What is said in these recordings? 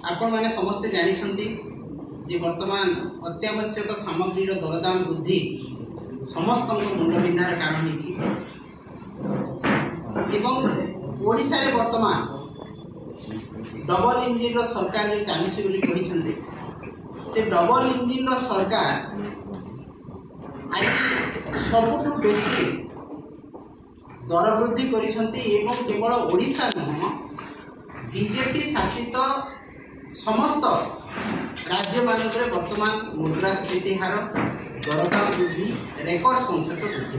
आपण मैंने समस्ते जानी जे वर्तमान अत्यावश्यक सामग्री दरदाम वृद्धि समस्त मुंड बिंधार कारण ओडिशा रे वर्तमान डबल इंजिन सरकार जो चली से डबल इंजिन सरकार सबुठु बेसी दर वृद्धि केवल ओडिशा नुह बीजेपी शासित समस्त राज्य मानक वर्तमान मुद्रास्फीति हार दरदाम वृद्धि रेकर्ड संख्यक वृद्धि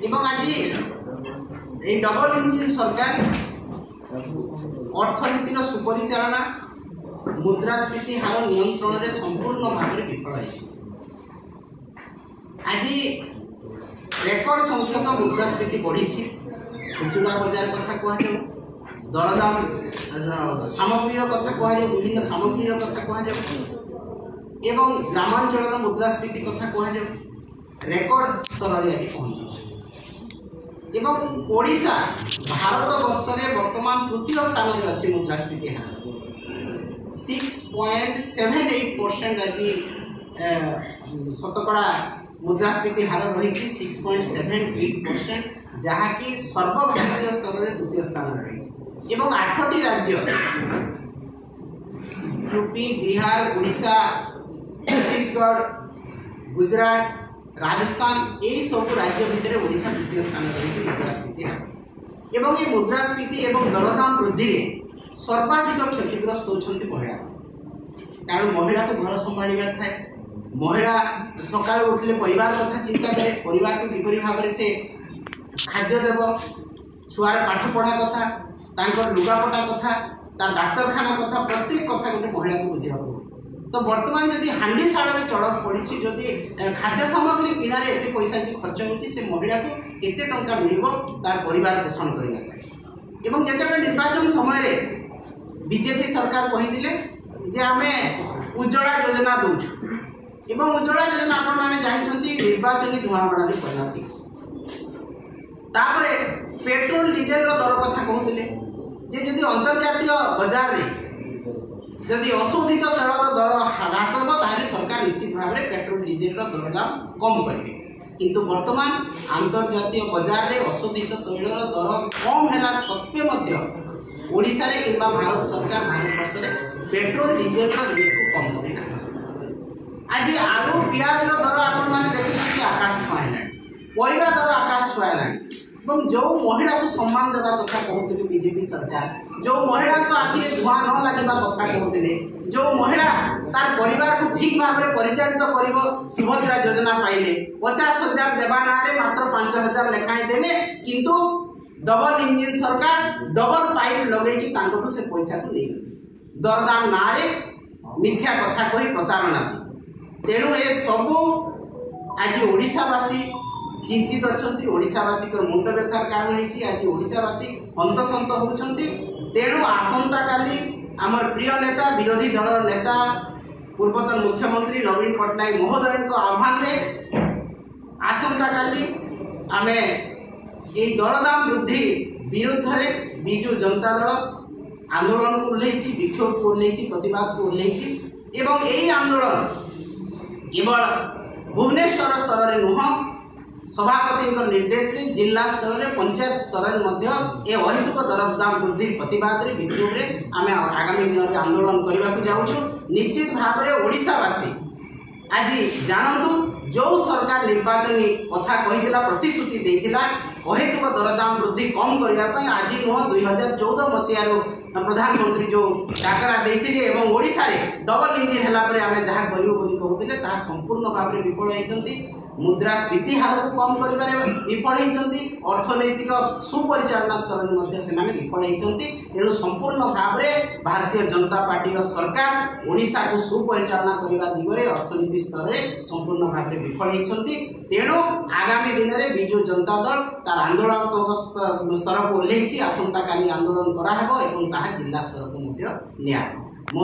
पाई आज ये डबल इंजिन सरकार अर्थनीतिर सुपरिचालना मुद्रास्फीति हार नियंत्रण में संपूर्ण भाव में विफल है। आज रेकर्ड संख्यक मुद्रास्फीति बढ़ी खुचुरा बजार कथा कह दरदाम सामग्री कथा कह विभिन्न सामग्री कथा कह ग्रामांचल मुद्रास्फीति कथा कह रेकर्ड स्तर में पहुंची ओडिशा भारत वर्ष में वर्तमान तृतीय स्थान में अच्छी मुद्रास्फीति हार 6.78% आज शतकड़ा मुद्रास्फीति हार रही 6.78% जहाँकि सर्वभारतीय स्तर में तृतीय स्थान रही 8टी राज्य यूपी बिहार उड़ीसा छत्तीसगढ़ गुजरात राजस्थान यही सब राज्य भितर ओडिशा तृतीय स्थान रही मुद्रास्फीति हार ये मुद्रास्फीति दरदाम वृद्धि सर्वाधिक क्षतिग्रस्त होती महिला कारण महिला को घर संभाल थाए महिला सका उठिले परिवार कथा चिंता करे परिवार को किपरि भाव से खाद्य देव छुआर पाठ पढ़ा कथा तांकर लुगापटा कथा तार डाक्तरखाना कथा प्रत्येक कथा गोटे महिला को बुझा तो वर्तमान जदि हांडी शाला चढ़क पड़ी जदि खाद्य सामग्री किणारे एत पैसा खर्च हो महिला को केते टंका मिल तार परिवार पोषण करने जिते निर्वाचन समय बीजेपी सरकार कही आमे उज्ज्वला योजना दौचु उज्ज्वला योजना आपने जानते निर्वाचन धुआं बड़ा परिणत पेट्रोल डीजेल दर कथा कहते जदि अंतर्जातीय बाजार में जदि अशोधित तेलर दर ह्रास हो सरकार निश्चित भाव में पेट्रोल डीजेल दरदाम कम करेंगे किंतु वर्तमान अंतर्जातीय बाजार में अशोधित तैलर दर कम है सत्वे ओडिशा रे किंबा भारत सरकार भारत वर्ष में पेट्रोल डीजेल रेट को कम करना आज आलू पियाज दर आपने देखते आकाश छुआ परिवा दर आकाश छुआ जो महिला को सम्मान देवा कथा कहते बीजेपी सरकार जो महिला तो आखिरे धुआं न लगे कथा कहते जो महिला तार परिवार को ठीक भाव में परिचालित कर सुभद्रा योजना पाइले 50,000 देवा ना मात्र 5,000 लेखाएं देले किंतु डबल इंजिन सरकार डबल पाइप लगे से पैसा को नहीं दरदाम ना मिथ्या कथा कही प्रतारणा तेणु ये सबू आज ओडिशावासी चिंतित अच्छा ओडिशावासी मुंड व्यथार कारण है आज ओडिशावासी हंतसंत होती तेणु आसंता काली आमर प्रिय नेता विरोधी दल नेता पूर्वतन मुख्यमंत्री नवीन पट्टनायक महोदय आह्वान आसंता काली आमे ये दरदाम वृद्धि विरुद्ध में बिजु जनता दल आंदोलन को ओह्लैछि विक्षोभ को ओह्लैछि प्रतिवाद को ओह्लैछि यही आंदोलन केवल भुवनेश्वर स्तर में नुह सभापति निर्देश से जिला स्तर में पंचायत स्तर में अहेतुक दरदाम वृद्धि प्रतिवाद विक्षोभ में आम आगामी दिन में आंदोलन करने को जाऊँ निश्चित भाव में ओडिशावासी आज जानतु जो सरकार निर्वाचन कथा कही प्रतिश्रुति देता अहेतुक दरदाम वृद्धि कम करने आज नुह 2014 मसीह प्रधानमंत्री जो डाकरा देते ओडिशा रे डबल इंजिन है आम जहाँ करूँ कहते संपूर्ण भाव में विफल होती मुद्रास्फीति हार को कम कर विफल होती अर्थनैतिक सुपरिचालना स्तर में विफल होती तेणु संपूर्ण भाव में भारतीय जनता पार्टी सरकार ओडिशा को सुपरिचालना करने दिगरे अर्थनीति स्तर में संपूर्ण भाव में विफल होती तेणु आगामी दिन में विजु जनता दल तार आंदोलन स्तर को ओह्लैछि आसंता काली आंदोलन करा जिला स्तर को